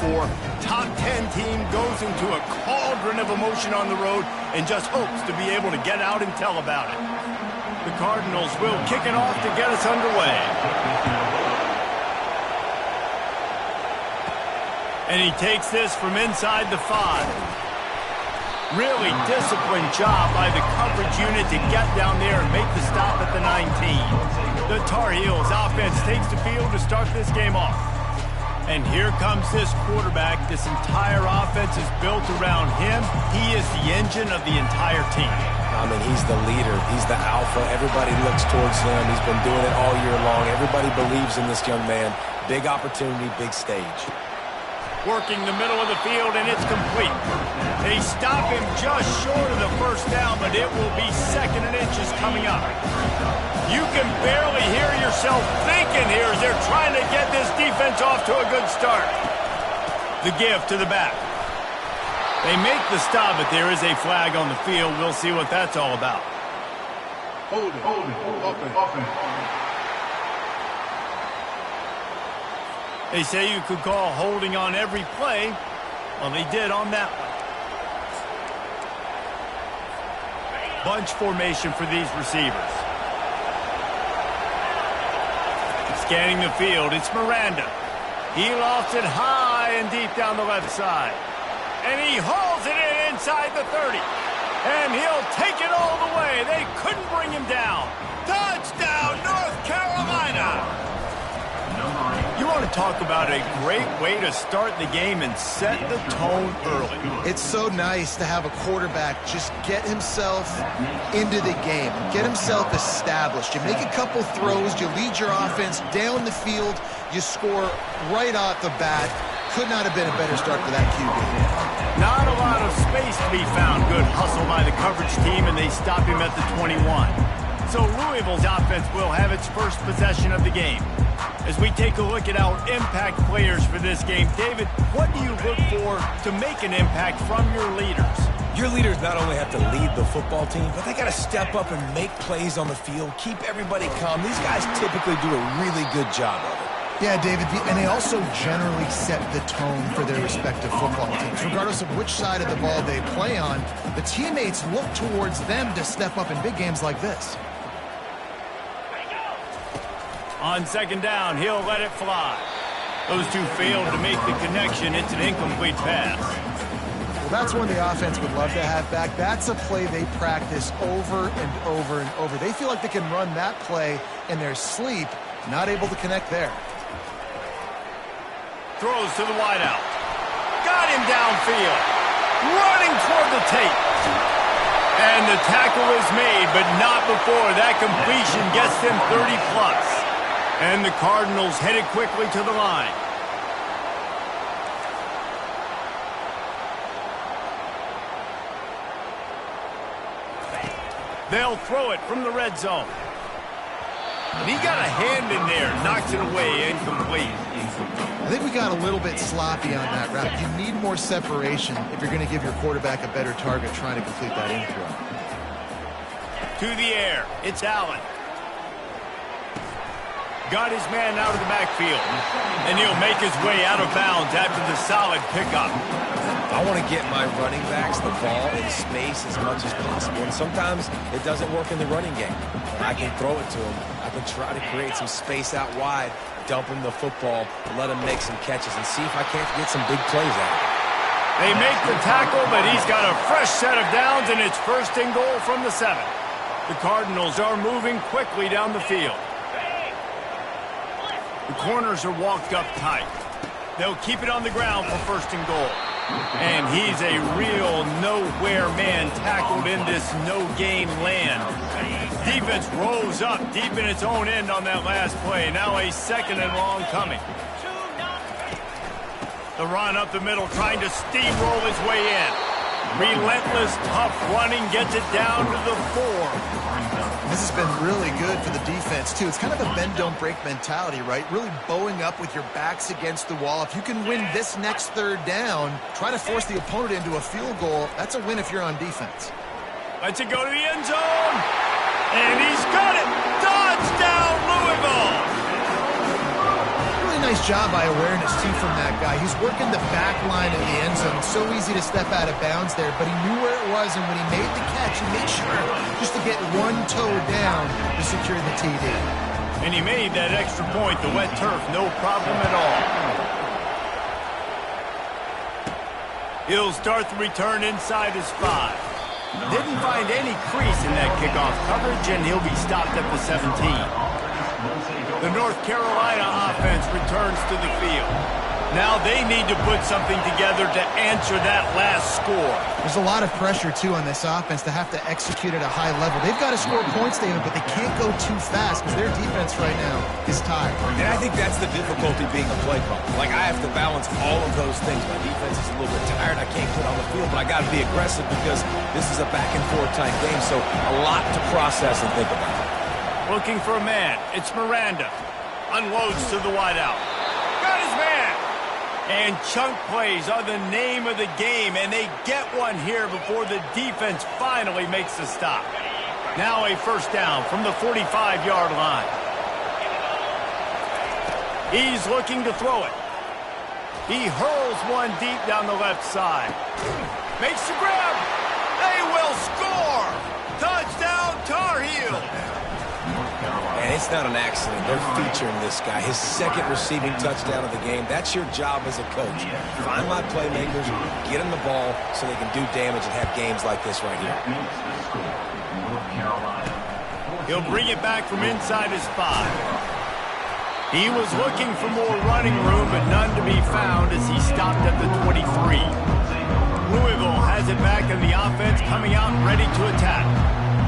for. Top 10 team goes into a cauldron of emotion on the road and just hopes to be able to get out and tell about it. The Cardinals will kick it off to get us underway. And he takes this from inside the 5. Really disciplined job by the coverage unit to get down there and make the stop at the 19. The Tar Heels offense takes the field to start this game off. And here comes this quarterback. This entire offense is built around him. He is the engine of the entire team. I mean, he's the leader. He's the alpha. Everybody looks towards him. He's been doing it all year long. Everybody believes in this young man. Big opportunity, big stage. Working the middle of the field, and it's complete. They stop him just short of the first down, but it will be 2nd and inches coming up. You can barely hear yourself thinking here as they're trying to get this defense off to a good start. The give to the back. They make the stop, but there is a flag on the field. We'll see what that's all about. Hold it, offense. They say you could call holding on every play. Well, they did on that one. Bunch formation for these receivers. Scanning the field, it's Miranda. He lofts it high and deep down the left side. And he hauls it in inside the 30. And he'll take it all the way. They couldn't bring him down. Touchdown, North Carolina! You want to talk about a great way to start the game and set the tone early. It's so nice to have a quarterback just get himself into the game, get himself established. You make a couple throws, you lead your offense down the field, you score right off the bat. Could not have been a better start for that QB. Not a lot of space to be found. Good hustle by the coverage team, and they stop him at the 21. So Louisville's offense will have its first possession of the game. As we take a look at our impact players for this game, David, what do you look for to make an impact from your leaders? Your leaders not only have to lead the football team, but they got to step up and make plays on the field, keep everybody calm. These guys typically do a really good job of it. Yeah, David, and they also generally set the tone for their respective football teams. Regardless of which side of the ball they play on, the teammates look towards them to step up in big games like this. On 2nd down, he'll let it fly. Those two failed to make the connection. It's an incomplete pass. Well, that's one the offense would love to have back. That's a play they practice over and over and over. They feel like they can run that play in their sleep, not able to connect there. Throws to the wideout. Got him downfield. Running toward the tape. And the tackle is made, but not before that completion gets them 30+. And the Cardinals headed quickly to the line. They'll throw it from the red zone. And he got a hand in there, knocks it away, incomplete. I think we got a little bit sloppy on that route. You need more separation if you're going to give your quarterback a better target trying to complete that in throw. To the air, it's Allen. Got his man out of the backfield. And he'll make his way out of bounds after the solid pickup. I want to get my running backs the ball in space as much as possible. And sometimes it doesn't work in the running game. I can throw it to him. I can try to create some space out wide, dump him the football, let him make some catches, and see if I can't get some big plays out of it. They make the tackle, but he's got a fresh set of downs, and it's 1st and goal from the 7. The Cardinals are moving quickly down the field. The corners are walked up tight. They'll keep it on the ground for 1st and goal. And he's a real nowhere man tackled in this no-gain land. Defense rose up deep in its own end on that last play. Now a 2nd and long coming. The run up the middle, trying to steamroll his way in. Relentless, tough running, gets it down to the 4. This has been really good for the defense, too. It's kind of a bend-don't-break mentality, right? Really bowing up with your backs against the wall. If you can win this next 3rd down, try to force the opponent into a field goal. That's a win if you're on defense. Lets it go to the end zone. And he's got it. Touchdown, Louisville. Really nice job by awareness, too, from that guy. He's working the back line of the end zone. So easy to step out of bounds there, but he knew where it was, and when he made the catch, he made sure just to get one toe down to secure the TD. And he made that extra point, the wet turf, no problem at all. He'll start the return inside his 5. Didn't find any crease in that kickoff coverage, and he'll be stopped at the 17. The North Carolina offense returns to the field. Now they need to put something together to answer that last score. There's a lot of pressure, too, on this offense to have to execute at a high level. They've got to score points, David, but they can't go too fast because their defense right now is tired. And I think that's the difficulty being a play caller. Like, I have to balance all of those things. My defense is a little bit tired. I can't get on the field, but I got to be aggressive because this is a back-and-forth type game, so a lot to process and think about. Looking for a man. It's Miranda. Unloads to the wideout. Got his man. And chunk plays are the name of the game, and they get one here before the defense finally makes the stop. Now a first down from the 45-yard line. He's looking to throw it. He hurls one deep down the left side. Makes the grab. They will score. Touchdown, Tar Heels. And it's not an accident. They're featuring this guy. His second receiving touchdown of the game. That's your job as a coach. Find my playmakers, get them the ball so they can do damage and have games like this right here. He'll bring it back from inside his 5. He was looking for more running room, but none to be found as he stopped at the 23. Louisville has it back, and the offense coming out ready to attack.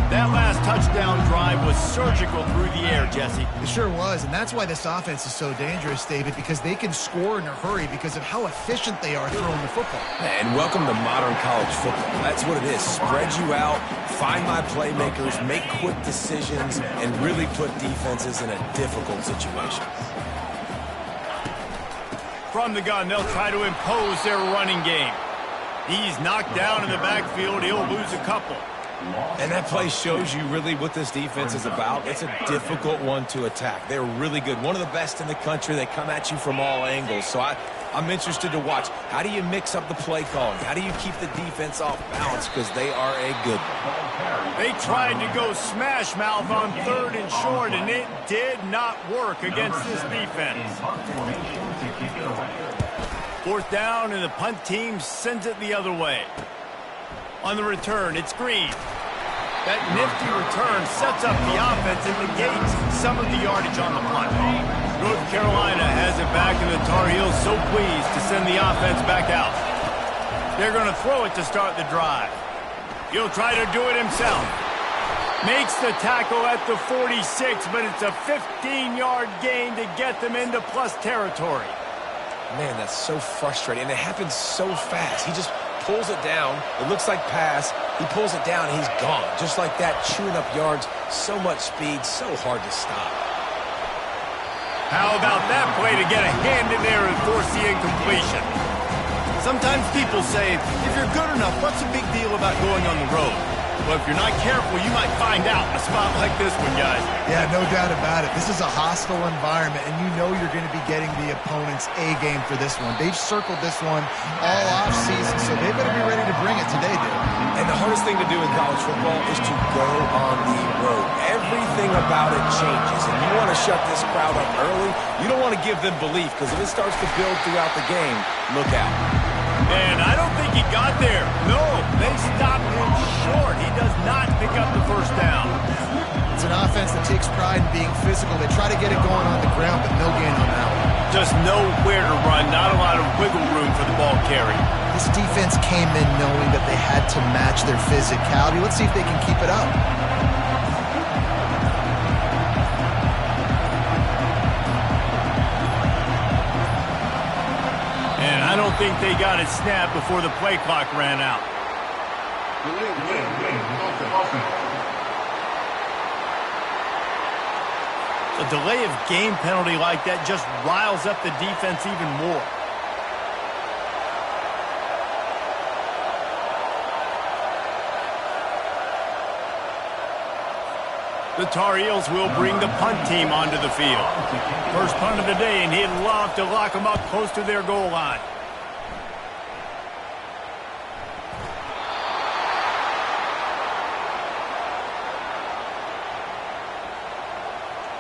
That last touchdown drive was surgical through the air, Jesse. It sure was, and that's why this offense is so dangerous, David, because they can score in a hurry because of how efficient they are throwing the football. And welcome to modern college football. That's what it is. Spread you out, find my playmakers, make quick decisions, and really put defenses in a difficult situation. From the gun, they'll try to impose their running game. He's knocked down in the backfield. He'll lose a couple. And that play shows you really what this defense is about. It's a difficult one to attack. They're really good. One of the best in the country. They come at you from all angles. So I'm interested to watch. How do you mix up the play calling? How do you keep the defense off balance? Because they are a good one. They tried to go smash mouth on 3rd and short, and it did not work against this defense. 4th down, and the punt team sends it the other way. On the return, it's Green. That nifty return sets up the offense and negates some of the yardage on the punt. North Carolina has it back, and the Tar Heels so pleased to send the offense back out. They're going to throw it to start the drive. He'll try to do it himself. Makes the tackle at the 46, but it's a 15-yard gain to get them into plus territory. Man, that's so frustrating, and it happens so fast. He just pulls it down. It looks like pass. He pulls it down, and he's gone. Just like that, chewing up yards. So much speed, so hard to stop. How about that play to get a hand in there and force the incompletion? Sometimes people say, if you're good enough, what's the big deal about going on the road? Well, if you're not careful, you might find out in a spot like this one, guys. Yeah, no doubt about it. This is a hostile environment, and you know you're going to be getting the opponent's A-game for this one. They've circled this one all off-season, so they better be ready to bring it today, dude. And the hardest thing to do in college football is to go on the road. Everything about it changes, and you want to shut this crowd up early. You don't want to give them belief, because if it starts to build throughout the game, look out. And I don't think he got there. No, they stopped him short. He does not pick up the first down. It's an offense that takes pride in being physical. They try to get it going on the ground, but no gain on that one. Just nowhere to run, not a lot of wiggle room for the ball carry. This defense came in knowing that they had to match their physicality. Let's see if they can keep it up. I don't think they got it snapped before the play clock ran out. A delay of game penalty like that just riles up the defense even more. The Tar Heels will bring the punt team onto the field. First punt of the day, and he'd love to lock them up close to their goal line.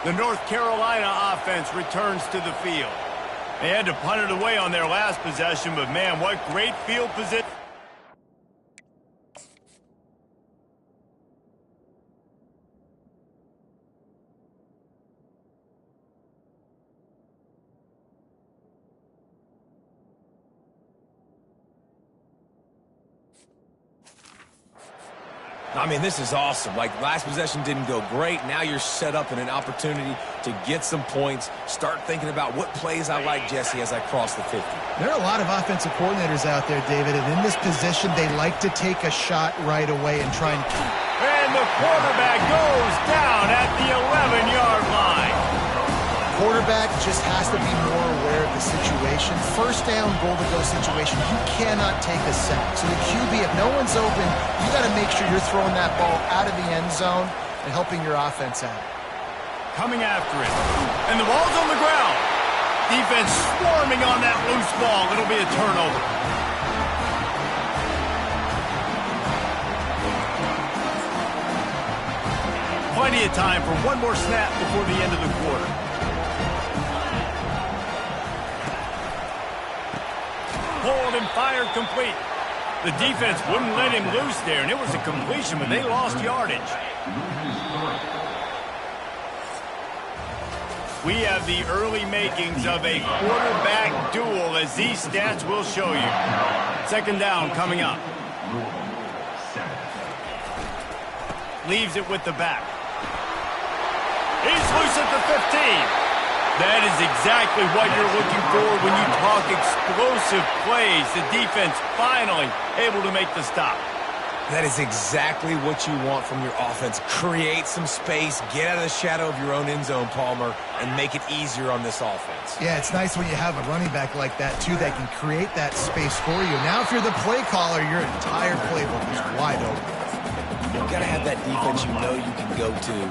The North Carolina offense returns to the field. They had to punt it away on their last possession, but man, what great field position. I mean, this is awesome. Like, last possession didn't go great. Now you're set up in an opportunity to get some points. Start thinking about what plays I like, Jesse, as I cross the 50. There are a lot of offensive coordinators out there, David, and in this position, they like to take a shot right away and try and keep. And the quarterback goes down at the 11-yard line. Quarterback just has to be more aware of the situation. First down, goal-to-go situation, you cannot take a sack. So the QB, if no one's open, you got to make sure you're throwing that ball out of the end zone and helping your offense out. Coming after it. And the ball's on the ground. Defense swarming on that loose ball. It'll be a turnover. Plenty of time for one more snap before the end of the quarter. Pulled and fired complete. The defense wouldn't let him loose there, and it was a completion, but they lost yardage. We have the early makings of a quarterback duel, as these stats will show you. Second down coming up. Leaves it with the back. He's loose at the 15. That is exactly what you're looking for when you talk explosive plays. The defense finally able to make the stop. That is exactly what you want from your offense. Create some space, get out of the shadow of your own end zone, Palmer, and make it easier on this offense. Yeah, it's nice when you have a running back like that, too, that can create that space for you. Now, if you're the play caller, your entire playbook is wide open. You've got to have that defense you know you can go to in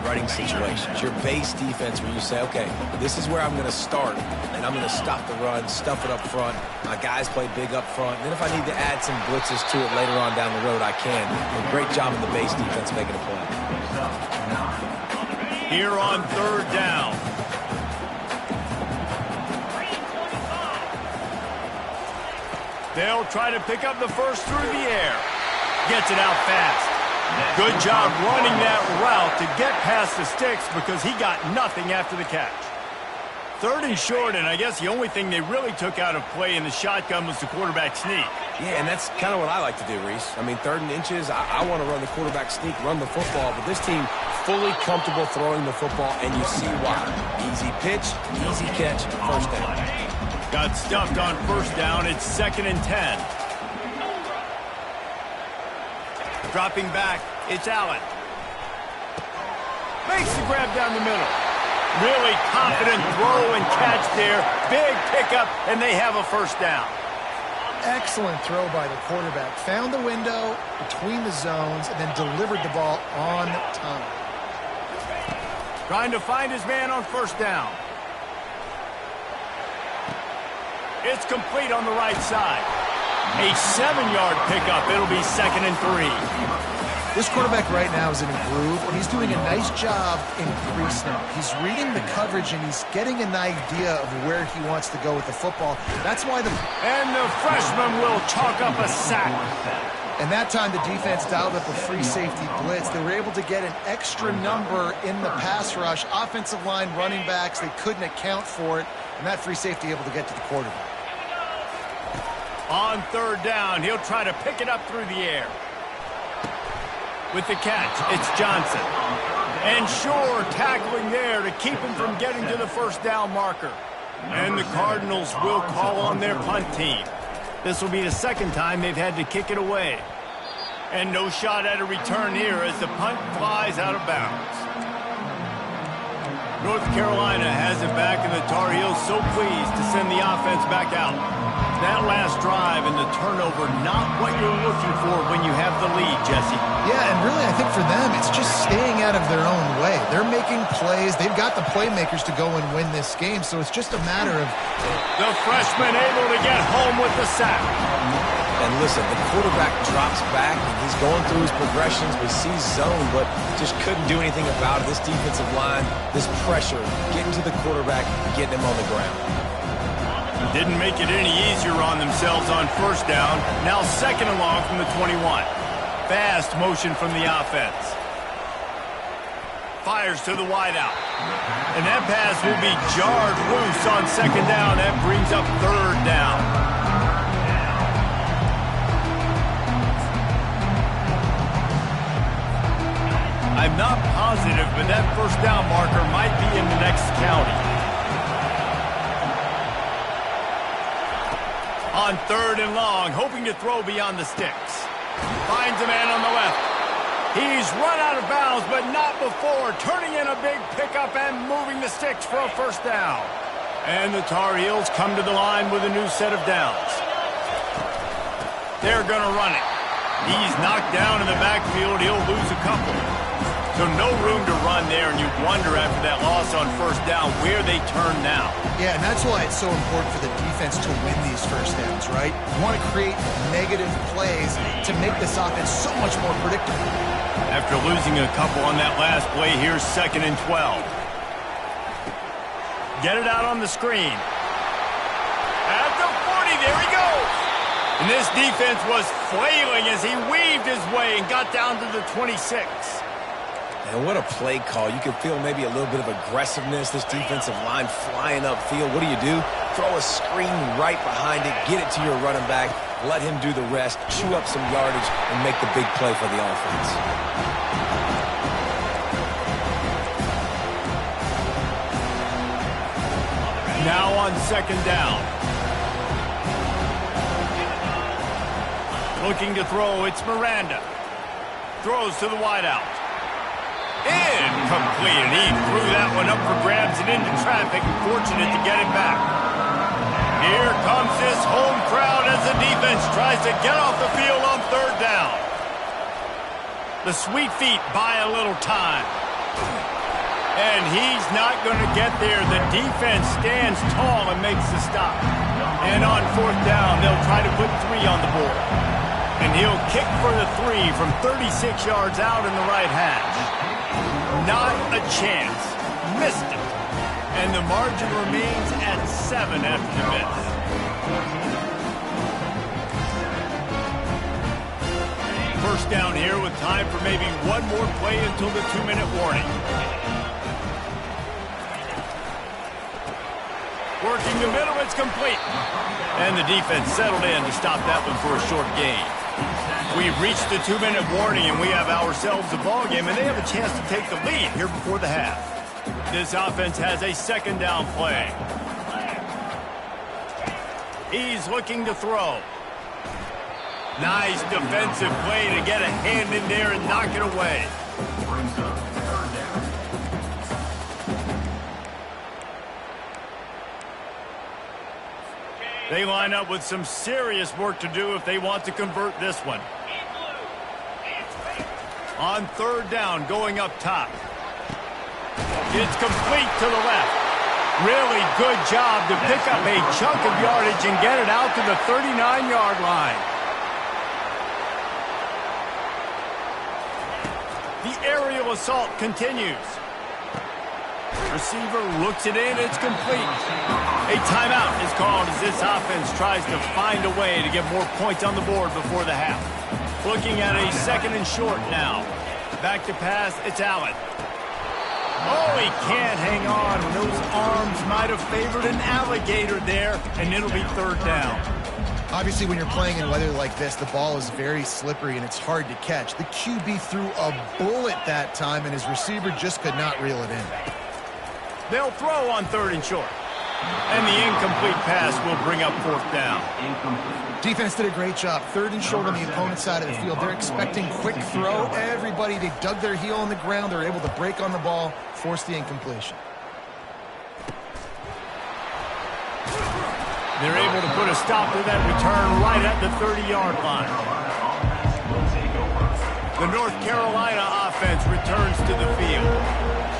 running situations. Your base defense where you say, okay, this is where I'm going to start, and I'm going to stop the run, stuff it up front. My guys play big up front. And then if I need to add some blitzes to it later on down the road, I can. A great job in the base defense making a play. Here on third down. They'll try to pick up the first through the air. Gets it out fast. Good job running that route to get past the sticks because he got nothing after the catch. Third and short, and I guess the only thing they really took out of play in the shotgun was the quarterback sneak. Yeah, and that's kind of what I like to do, Reese. I mean, third and inches, I want to run the quarterback sneak, run the football, but this team fully comfortable throwing the football, and you see why. Easy pitch, easy catch, first down. Got stuffed on first down. It's 2nd and 10. Dropping back, it's Allen. Makes the grab down the middle. Really confident throw and catch there. Big pickup, and they have a first down. Excellent throw by the quarterback. Found the window between the zones and then delivered the ball on time. Trying to find his man on first down. It's complete on the right side. A 7-yard pickup. It'll be 2nd and 3. This quarterback right now is in a groove, and he's doing a nice job in pre-snap. He's reading the coverage, and he's getting an idea of where he wants to go with the football. That's why And the freshman will chalk up a sack. And that time, the defense dialed up a free safety blitz. They were able to get an extra number in the pass rush. Offensive line, running backs, they couldn't account for it, and that free safety able to get to the quarterback. On third down, he'll try to pick it up through the air. With the catch, it's Johnson. And Shore tackling there to keep him from getting to the first down marker. And the Cardinals will call on their punt team. This will be the second time they've had to kick it away. And no shot at a return here as the punt flies out of bounds. North Carolina has it back, and the Tar Heels so pleased to send the offense back out. That last drive and the turnover, not what you're looking for when you have the lead, Jesse. Yeah, and really I think for them, it's just staying out of their own way. They're making plays. They've got the playmakers to go and win this game, so it's just a matter of... The freshman able to get home with the sack. And listen, the quarterback drops back, and he's going through his progressions. We see zone, but just couldn't do anything about it. This defensive line, this pressure, getting to the quarterback, getting him on the ground. Didn't make it any easier on themselves on first down. Now second and long from the 21. Fast motion from the offense. Fires to the wideout. And that pass will be jarred loose on second down. That brings up third down. I'm not positive, but that first down marker might be in the next county. On third and long, hoping to throw beyond the sticks. Finds a man on the left. He's run out of bounds, but not before. Turning in a big pickup and moving the sticks for a first down. And the Tar Heels come to the line with a new set of downs. They're going to run it. He's knocked down in the backfield. He'll lose a couple. So no room to run there, and you wonder after that loss on first down where they turn now. Yeah, and that's why it's so important for the defense to win these first downs, right? You want to create negative plays to make this offense so much more predictable. After losing a couple on that last play, here's second and 12. Get it out on the screen. At the 40, there he goes. And this defense was flailing as he weaved his way and got down to the 26. And what a play call. You can feel maybe a little bit of aggressiveness, this defensive line flying upfield. What do? Throw a screen right behind it, get it to your running back, let him do the rest, chew up some yardage, and make the big play for the offense. Now on second down. Looking to throw, it's Miranda. Throws to the wideout. Incomplete, and he threw that one up for grabs and into traffic, and fortunate to get it back. Here comes this home crowd as the defense tries to get off the field on third down. The Sweet Feet buy a little time. And he's not going to get there. The defense stands tall and makes the stop. And on fourth down, they'll try to put 3 on the board. And he'll kick for the 3 from 36 yards out in the right hash. Not a chance. Missed it. And the margin remains at 7 after the miss. First down here with time for maybe one more play until the 2-minute warning. Working the middle, it's complete. And the defense settled in to stop that one for a short gain. We've reached the 2-minute warning, and we have ourselves a ball game, and they have a chance to take the lead here before the half. This offense has a second down play. He's looking to throw. Nice defensive play to get a hand in there and knock it away. They line up with some serious work to do if they want to convert this one. On third down, going up top. It's complete to the left. Really good job to pick up a chunk of yardage and get it out to the 39-yard line. The aerial assault continues. Receiver looks it in, it's complete. A timeout is called as this offense tries to find a way to get more points on the board before the half. Looking at a second and short now. Back to pass, it's Allen. Oh, he can't hang on. Those arms might have favored an alligator there, and it'll be third down. Obviously, when you're playing in weather like this, the ball is very slippery and it's hard to catch. The QB threw a bullet that time, and his receiver just could not reel it in. They'll throw on third and short. And the incomplete pass will bring up fourth down. Defense did a great job. Third and short on the opponent's side of the field. They're expecting quick throw. Everybody, they dug their heel on the ground. They're able to break on the ball, force the incompletion. They're able to put a stop to that return right at the 30-yard line. The North Carolina offense returns to the field.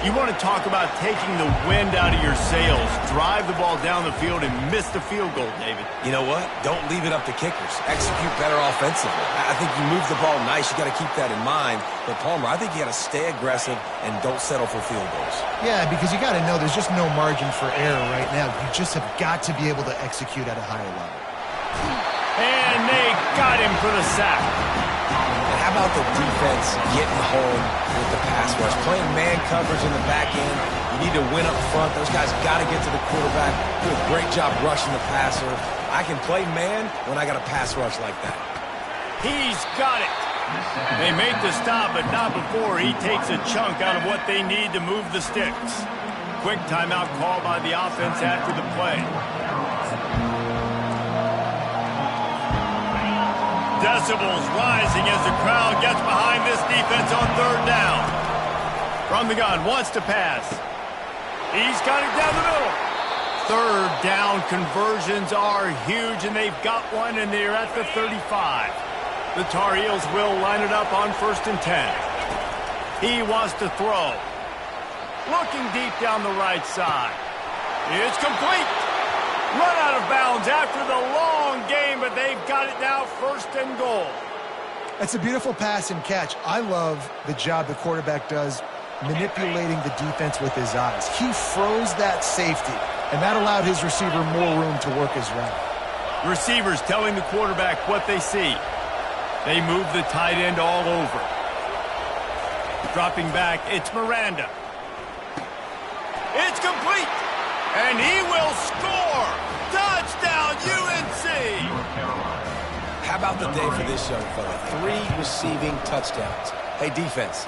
You want to talk about taking the wind out of your sails. Drive the ball down the field and miss the field goal, David. You know what? Don't leave it up to kickers. Execute better offensively. I think you move the ball nice. You got to keep that in mind. But, Palmer, I think you got to stay aggressive and don't settle for field goals. Yeah, because you got to know there's just no margin for error right now. You just have got to be able to execute at a higher level. And they got him for the sack. How about the defense getting home with the pass rush? Playing man coverage in the back end. You need to win up front. Those guys got to get to the quarterback. Do a great job rushing the passer. I can play man when I got a pass rush like that. He's got it. They make the stop, but not before he takes a chunk out of what they need to move the sticks. Quick timeout call by the offense after the play. Decibels rising as the crowd gets behind this defense on third down. From the gun, wants to pass. He's got it down the middle. Third down conversions are huge, and they've got one, and they're at the 35. The Tar Heels will line it up on 1st and 10. He wants to throw. Looking deep down the right side. It's complete. Run out of bounds after the long game, but they've got it now 1st and goal. That's a beautiful pass and catch. I love the job the quarterback does manipulating the defense with his eyes. He froze that safety, and that allowed his receiver more room to work his route. Receivers telling the quarterback what they see. They move the tight end all over. Dropping back, it's Miranda. It's complete. And he will score! Touchdown, UNC! How about the day for this young fella? 3 receiving touchdowns. Hey, defense,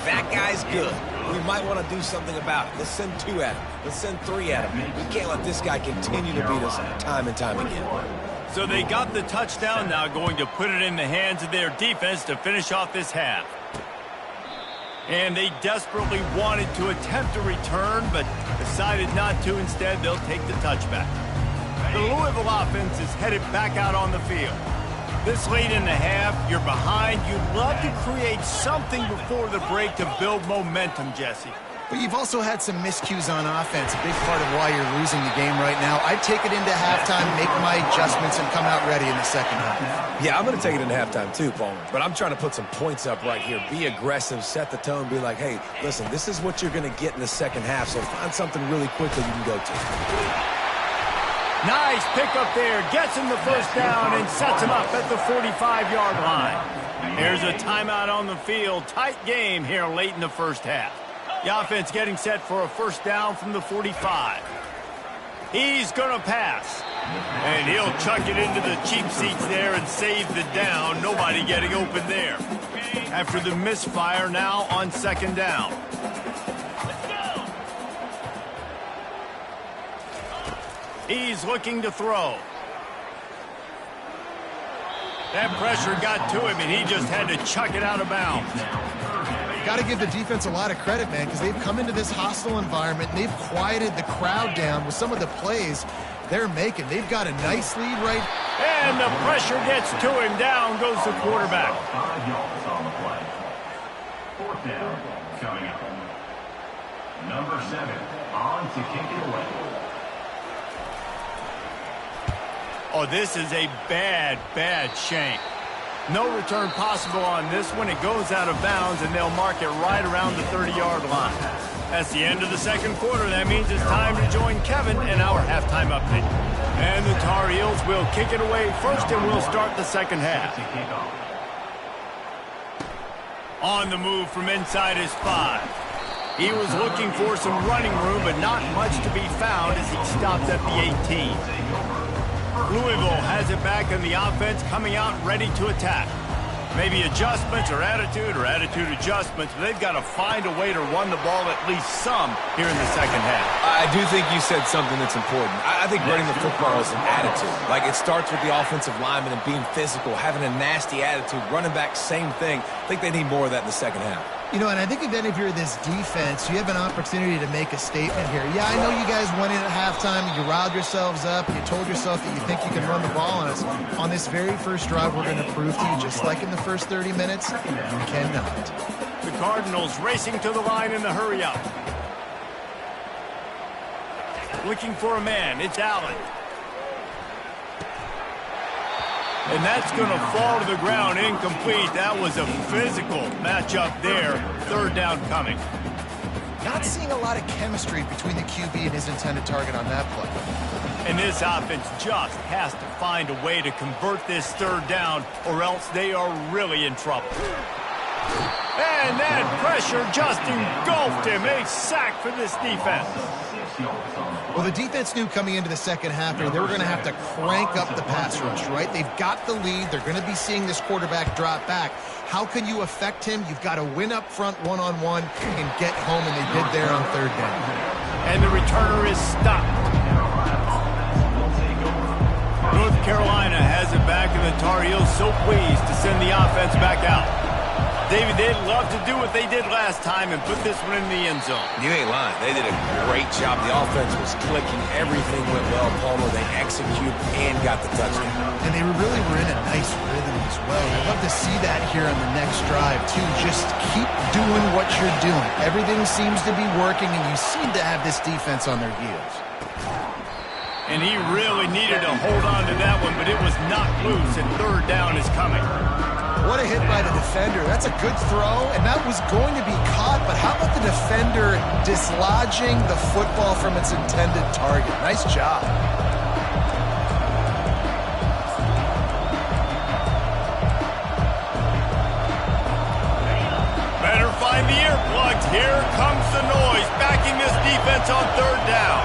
that guy's good. We might want to do something about it. Let's send 2 at him. Let's send 3 at him. We can't let this guy continue to beat us time and time again. So they got the touchdown, now going to put it in the hands of their defense to finish off this half. And they desperately wanted to attempt a return, but decided not to. Instead, they'll take the touchback. The Louisville offense is headed back out on the field. This late in the half, you're behind. You'd love to create something before the break to build momentum, Jesse. But you've also had some miscues on offense, a big part of why you're losing the game right now. I'd take it into halftime, make my adjustments, and come out ready in the second half. Yeah, I'm going to take it into halftime too, Palmer. But I'm trying to put some points up right here. Be aggressive, set the tone, be like, hey, listen, this is what you're going to get in the second half, so find something really quickly you can go to. Nice pick up there. Gets him the first down and sets him up at the 45-yard line. There's a timeout on the field. Tight game here late in the first half. The offense getting set for a first down from the 45. He's going to pass. And he'll chuck it into the cheap seats there and save the down. Nobody getting open there. After the misfire, now on 2nd down. He's looking to throw. That pressure got to him, and he just had to chuck it out of bounds. Got to give the defense a lot of credit, man, because they've come into this hostile environment, and they've quieted the crowd down with some of the plays they're making. They've got a nice lead right. And the pressure gets to him. Down goes the quarterback. 4th down coming up. Number 7 on to kick it away. Oh, this is a bad, bad shank. No return possible on this one. It goes out of bounds, and they'll mark it right around the 30-yard line. That's the end of the second quarter. That means it's time to join Kevin in our halftime update. And the Tar Heels will kick it away first, and we'll start the second half. On the move from inside his 5. He was looking for some running room, but not much to be found as he stops at the 18. Louisville has it back, and the offense coming out ready to attack. Maybe adjustments or attitude adjustments. They've got to find a way to run the ball at least some here in the second half. I do think you said something that's important. I think running the football is an attitude. Like, it starts with the offensive lineman and being physical, having a nasty attitude. Running back, same thing. I think they need more of that in the second half. You know, and I think if any of you are this defense, you have an opportunity to make a statement here. Yeah, I know you guys went in at halftime, you riled yourselves up, you told yourself that you think you can run the ball on us. On this very first drive, we're going to prove to you, just like in the first 30 minutes, you cannot. The Cardinals racing to the line in the hurry-up. Looking for a man, it's Allen. And that's going to fall to the ground incomplete. That was a physical matchup there. Third down coming. Not seeing a lot of chemistry between the QB and his intended target on that play. And this offense just has to find a way to convert this third down, or else they are really in trouble. And that pressure just engulfed him. A sack for this defense. Well, the defense knew coming into the second half here they were going to have to crank up the pass rush, right? They've got the lead. They're going to be seeing this quarterback drop back. How can you affect him? You've got to win up front one-on-one and get home, and they did there on third down. And the returner is stopped. North Carolina has it back, and the Tar Heels so pleased to send the offense back out. David, they'd love to do what they did last time and put this one in the end zone. You ain't lying. They did a great job. The offense was clicking. Everything went well, Palmer. They executed and got the touchdown. And they really were in a nice rhythm as well. I'd love to see that here on the next drive, too. Just keep doing what you're doing. Everything seems to be working, and you seem to have this defense on their heels. And he really needed to hold on to that one, but it was knocked loose, and third down is coming. What a hit by the defender. That's a good throw, and that was going to be caught, but how about the defender dislodging the football from its intended target? Nice job. Better find the earplugs. Here comes the noise, backing this defense on third down.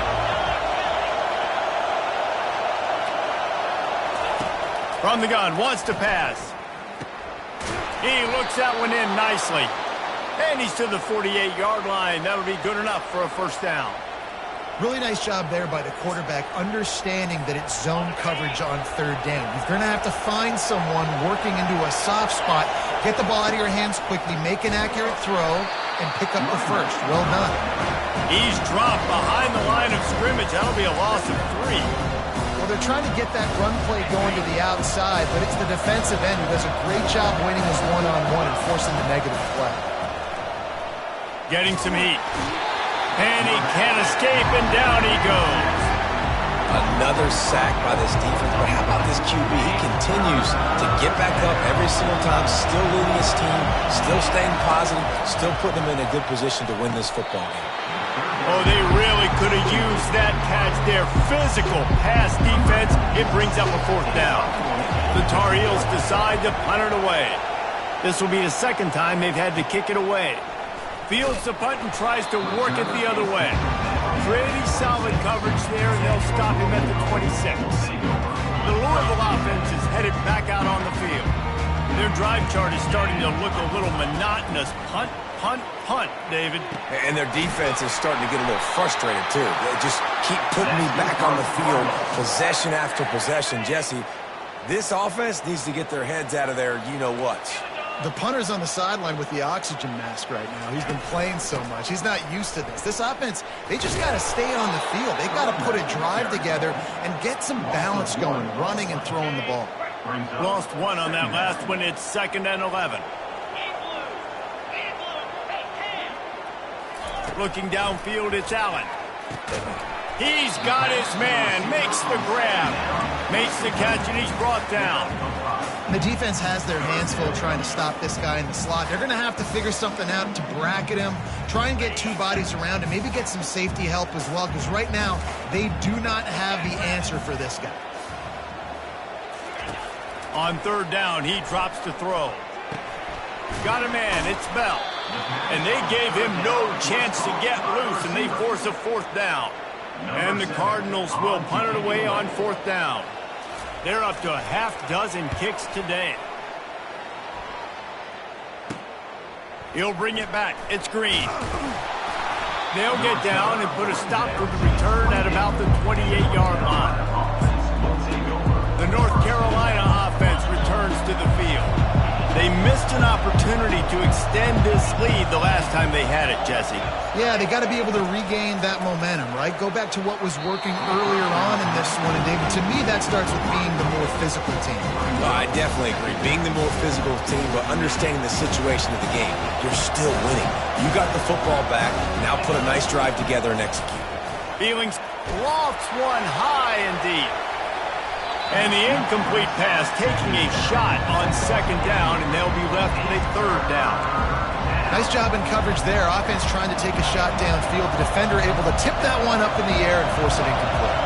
From the gun, wants to pass. He looks that one in nicely. And he's to the 48-yard line. That'll be good enough for a first down. Really nice job there by the quarterback, understanding that it's zone coverage on third down. You're going to have to find someone working into a soft spot, get the ball out of your hands quickly, make an accurate throw, and pick up the first. Well done. He's dropped behind the line of scrimmage. That'll be a loss of 3. Well, they're trying to get that run play going to the outside, but it's the defensive end who does a great job winning his one-on-one and forcing the negative play. Getting some heat. And he can't escape, and down he goes. Another sack by this defense, but how about this QB? He continues to get back up every single time, still leading his team, still staying positive, still putting them in a good position to win this football game. Oh, they really could have used that catch there. Physical pass defense. It brings up a fourth down. The Tar Heels decide to punt it away. This will be the second time they've had to kick it away. Fields the punt and tries to work it the other way. Pretty solid coverage there, and they'll stop him at the 26. The Louisville offense is headed back out on the field. Their drive chart is starting to look a little monotonous. Punt, punt, punt, David. And their defense is starting to get a little frustrated, too. They just keep putting me back on the field, possession after possession. Jesse, this offense needs to get their heads out of their you-know-what. The punter's on the sideline with the oxygen mask right now. He's been playing so much. He's not used to this. This offense, they just got to stay on the field. They've got to put a drive together and get some balance going, running and throwing the ball. Lost one on that last one. It's 2nd and 11. Looking downfield, it's Allen. He's got his man, makes the grab, makes the catch, and he's brought down. The defense has their hands full trying to stop this guy in the slot. They're going to have to figure something out to bracket him, try and get two bodies around him, maybe get some safety help as well, because right now they do not have the answer for this guy. On third down, he drops to throw. Got a man, it's Bell. And they gave him no chance to get loose, and they force a fourth down. And the Cardinals will punt it away on fourth down. They're up to a half-dozen kicks today. He'll bring it back. It's Green. They'll get down and put a stop for the return at about the 28-yard line. The North Carolina offense returns to the field. They missed an opportunity to extend extend this lead the last time they had it, Jesse. Yeah, they got to be able to regain that momentum, right? Go back to what was working earlier on in this one. And, David, to me, that starts with being the more physical team. I definitely agree. Being the more physical team, but understanding the situation of the game. You're still winning. You got the football back. Now put a nice drive together and execute. Feelings lofts one high and deep. And the incomplete pass taking a shot on second down, and they'll be left with a third down. Nice job in coverage there. Offense trying to take a shot downfield. The defender able to tip that one up in the air and force it incomplete.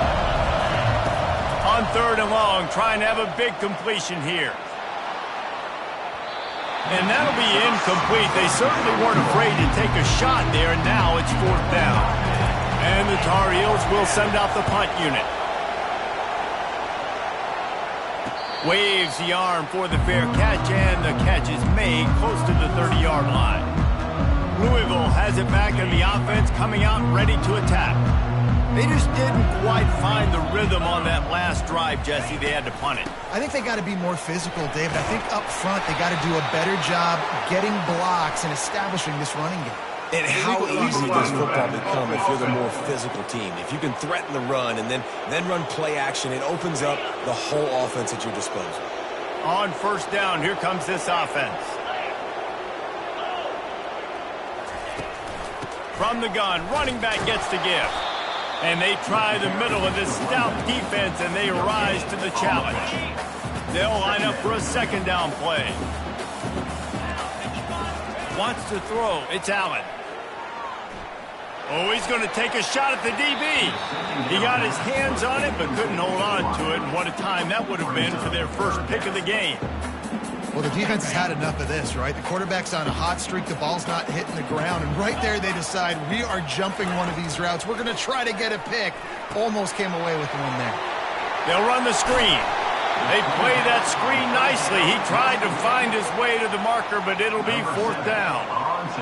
On third and long, trying to have a big completion here. And that'll be incomplete. They certainly weren't afraid to take a shot there, and now it's fourth down. And the Tar Heels will send out the punt unit. Waves the arm for the fair catch, and the catch is made close to the 30-yard line. Louisville has it back, and the offense coming out ready to attack. They just didn't quite find the rhythm on that last drive, Jesse. They had to punt it. I think they got to be more physical, David. I think up front they got to do a better job getting blocks and establishing this running game. And how easy does football become if you're the more physical team? If you can threaten the run and then run play action, it opens up the whole offense at your disposal. On first down, here comes this offense. From the gun, running back gets to give. And they try the middle of this stout defense, and they rise to the challenge. They'll line up for a second down play. Wants to throw. It's Allen. Oh, he's going to take a shot at the DB. He got his hands on it, but couldn't hold on to it. And what a time that would have been for their first pick of the game. Well, the defense has had enough of this, right? The quarterback's on a hot streak. The ball's not hitting the ground. And right there, they decide, we are jumping one of these routes. We're going to try to get a pick. Almost came away with the one there. They'll run the screen. They play that screen nicely. He tried to find his way to the marker, but it'll be fourth down.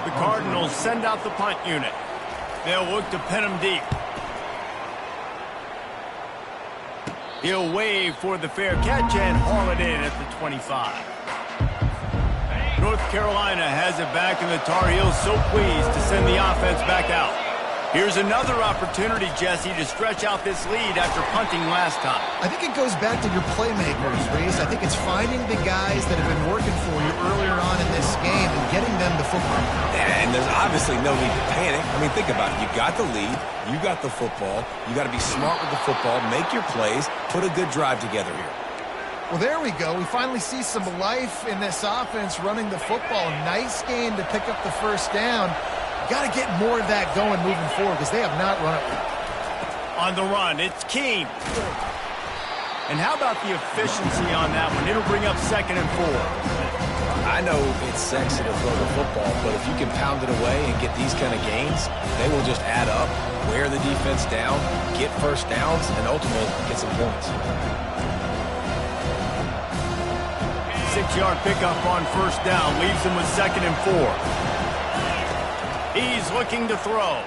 The Cardinals send out the punt unit. They'll look to pin him deep. He'll wave for the fair catch and haul it in at the 25. North Carolina has it back, and the Tar Heels so pleased to send the offense back out. Here's another opportunity, Jesse, to stretch out this lead after punting last time. I think it goes back to your playmakers, Reese. I think it's finding the guys that have been working for you earlier on in this game and getting them the football. And there's obviously no need to panic. I mean, think about it. You got the lead. You got the football. You got to be smart with the football, make your plays, put a good drive together here. Well, there we go. We finally see some life in this offense running the football. Nice game to pick up the first down. Got to get more of that going moving forward because they have not run it. On the run, it's Keene. And how about the efficiency on that one? It'll bring up 2nd and 4. I know it's sexy to throw the football, but if you can pound it away and get these kind of gains, they will just add up, wear the defense down, get first downs, and ultimately get some points. 6-yard pickup on first down leaves him with 2nd and 4. He's looking to throw.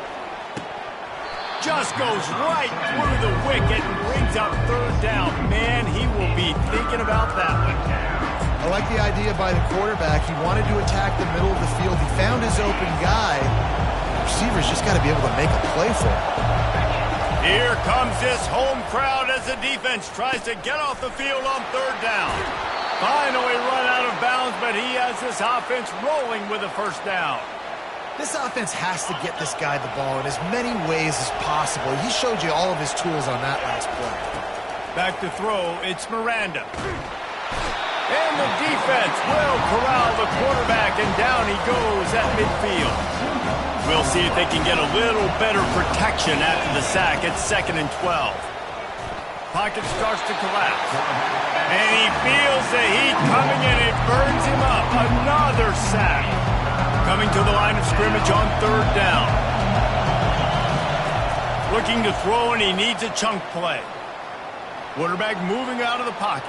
Just goes right through the wicket and brings up third down. Man, he will be thinking about that one. I like the idea by the quarterback. He wanted to attack the middle of the field. He found his open guy. Receivers just got to be able to make a play for him. Here comes this home crowd as the defense tries to get off the field on third down. Finally run out of bounds, but he has this offense rolling with a first down. This offense has to get this guy the ball in as many ways as possible. He showed you all of his tools on that last play. Back to throw, it's Miranda. And the defense will corral the quarterback, and down he goes at midfield. We'll see if they can get a little better protection after the sack. It's 2nd and 12. Pocket starts to collapse. And he feels the heat coming, and it burns him up. Another sack. Coming to the line of scrimmage on third down. Looking to throw, and he needs a chunk play. Quarterback moving out of the pocket.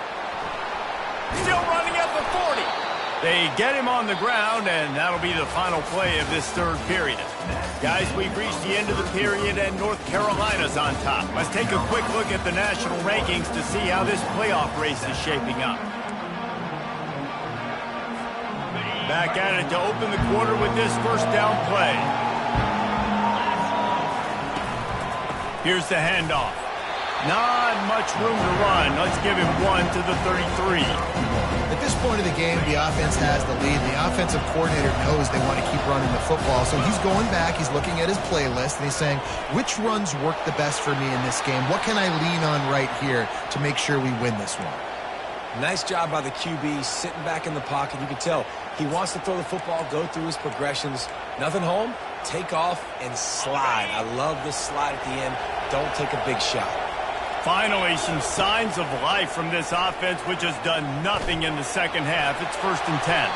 Still running at the 40. They get him on the ground, and that'll be the final play of this third period. Guys, we've reached the end of the period, and North Carolina's on top. Let's take a quick look at the national rankings to see how this playoff race is shaping up. Back at it to open the quarter with this first down play. Here's the handoff. Not much room to run. Let's give him one to the 33. At this point of the game, the offense has the lead. The offensive coordinator knows they want to keep running the football. So he's going back, he's looking at his playlist, and he's saying, which runs work the best for me in this game? What can I lean on right here to make sure we win this one? Nice job by the QB, sitting back in the pocket. You can tell he wants to throw the football, go through his progressions. Nothing home, take off and slide. I love this slide at the end. Don't take a big shot. Finally, some signs of life from this offense, which has done nothing in the second half. It's 1st and 10.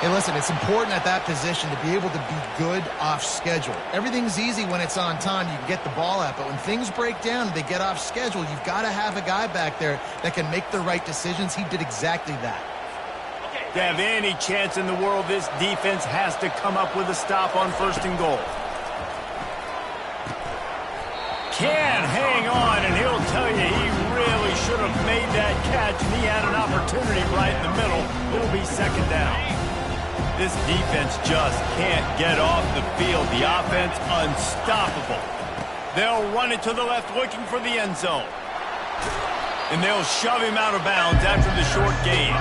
Hey, listen, it's important at that position to be able to be good off schedule. Everything's easy when it's on time. You can get the ball out, but when things break down and they get off schedule, you've got to have a guy back there that can make the right decisions. He did exactly that. To have any chance in the world, this defense has to come up with a stop on 1st and goal. Can hang on, and he'll tell you he really should have made that catch, and he had an opportunity right in the middle. It'll be 2nd down. This defense just can't get off the field. The offense unstoppable. They'll run it to the left looking for the end zone. And they'll shove him out of bounds after the short gain.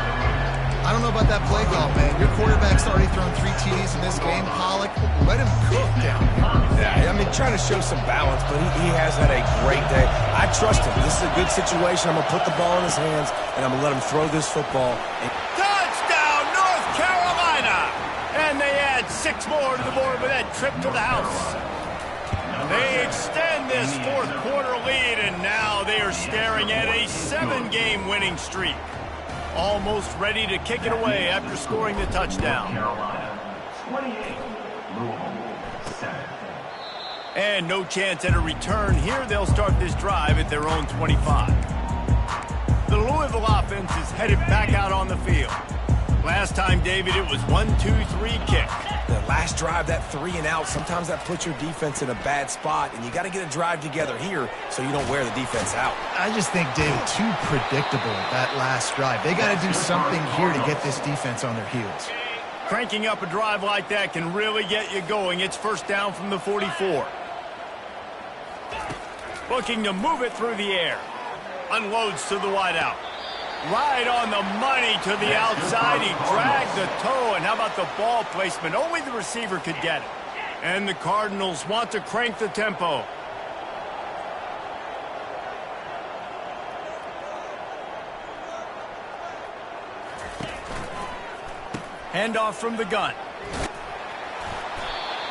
I don't know about that play call, man. Your quarterback's already thrown 3 TDs in this game. Pollock, let him cook down here. Yeah, I mean, trying to show some balance, but he has had a great day. I trust him. This is a good situation. I'm going to put the ball in his hands, and I'm going to let him throw this football. Touchdown, North Carolina! And they add 6 more to the board with that trip to the house. They extend this 4th quarter lead, and now they are staring at a 7-game winning streak. Almost ready to kick it away after scoring the touchdown. Carolina, 28. Louisville, 7. And no chance at a return here. They'll start this drive at their own 25. The Louisville offense is headed back out on the field. Last time, David, it was 1-2-3 kick. The last drive, that 3 and out, sometimes that puts your defense in a bad spot, and you got to get a drive together here so you don't wear the defense out. I just think, David, too predictable that last drive. They got to do something here to get this defense on their heels. Cranking up a drive like that can really get you going. It's 1st down from the 44. Looking to move it through the air. Unloads to the wideout. Right on the money to the outside. He dragged the toe, and how about the ball placement? Only the receiver could get it. And the Cardinals want to crank the tempo. Handoff from the gun.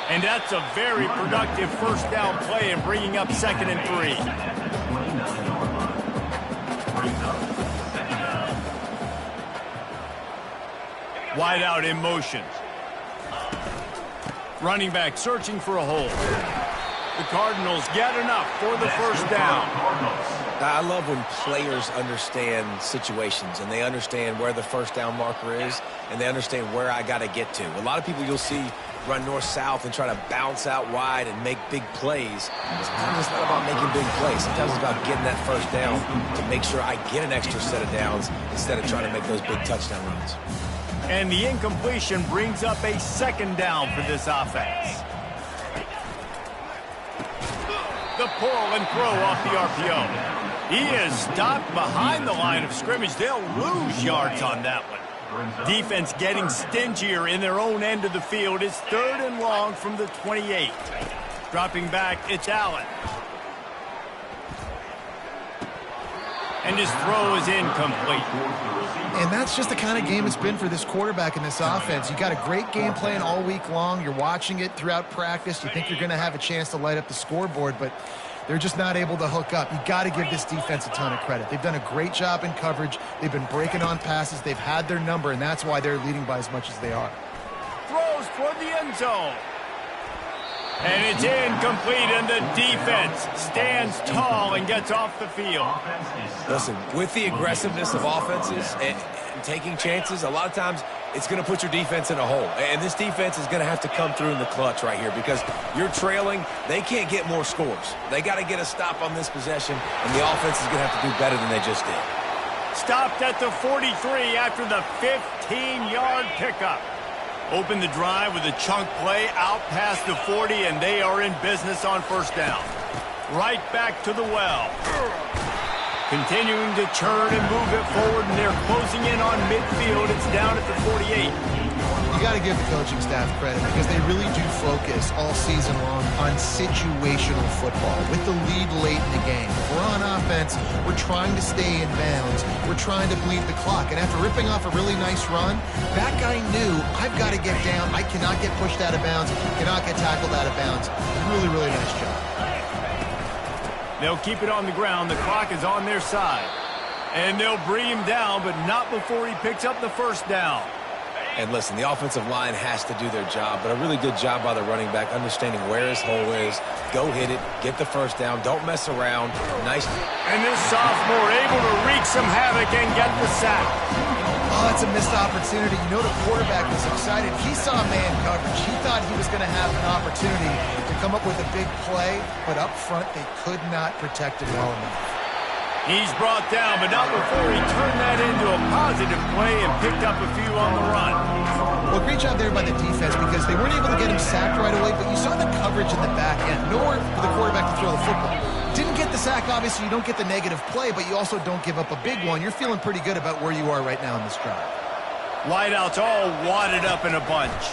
And that's a very productive 1st down play and bringing up 2nd and 3. Wide out in motion. Running back searching for a hole. The Cardinals get enough for the 1st down. I love when players understand situations and they understand where the 1st down marker is and they understand where I got to get to. A lot of people you'll see run north-south and try to bounce out wide and make big plays. Sometimes it's not about making big plays. Sometimes it's about getting that 1st down to make sure I get an extra set of downs instead of trying to make those big touchdown runs. And the incompletion brings up a 2nd down for this offense. The pull and throw off the RPO. He is stopped behind the line of scrimmage. They'll lose yards on that one. Defense getting stingier in their own end of the field. It's 3rd and long from the 28. Dropping back, it's Allen. And his throw is incomplete. And that's just the kind of game it's been for this quarterback in this offense. You got a great game plan all week long. You're watching it throughout practice. You think you're going to have a chance to light up the scoreboard, but they're just not able to hook up. You got to give this defense a ton of credit. They've done a great job in coverage. They've been breaking on passes. They've had their number, and that's why they're leading by as much as they are. Throws toward the end zone. And it's incomplete, and the defense stands tall and gets off the field. Listen, with the aggressiveness of offenses and taking chances, a lot of times it's going to put your defense in a hole. And this defense is going to have to come through in the clutch right here because you're trailing. They can't get more scores. They got to get a stop on this possession, and the offense is going to have to do better than they just did. Stopped at the 43 after the 15-yard pickup. Open the drive with a chunk play out past the 40, and they are in business on first down. Right back to the well. Continuing to churn and move it forward, and they're closing in on midfield. It's down at the 48. You got to give the coaching staff credit because they really do focus all season long on situational football with the lead late in the game. If we're on offense, we're trying to stay in bounds. We're trying to bleed the clock. And after ripping off a really nice run, that guy knew, I've got to get down. I cannot get pushed out of bounds, cannot get tackled out of bounds. Really, really nice job. They'll keep it on the ground. The clock is on their side. And they'll bring him down, but not before he picks up the first down. And listen, the offensive line has to do their job, but a really good job by the running back, understanding where his hole is. Go hit it, get the first down, don't mess around. Nice. And this sophomore able to wreak some havoc and get the sack. Oh, that's a missed opportunity. You know the quarterback was excited. He saw man coverage. He thought he was going to have an opportunity to come up with a big play, but up front they could not protect him well enough. He's brought down, but not before he turned that into a positive play and picked up a few on the run. Well, great job there by the defense because they weren't able to get him sacked right away, but you saw the coverage in the back end. Nowhere for the quarterback to throw the football. Didn't get the sack, obviously. You don't get the negative play, but you also don't give up a big one. You're feeling pretty good about where you are right now in this drive. Wideouts all wadded up in a bunch.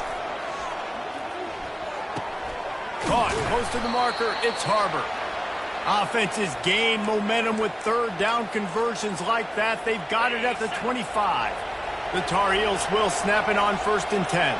Caught close to the marker. It's Harbor. Offenses gain momentum with third down conversions like that. They've got it at the 25. The Tar Heels will snap it on 1st and 10.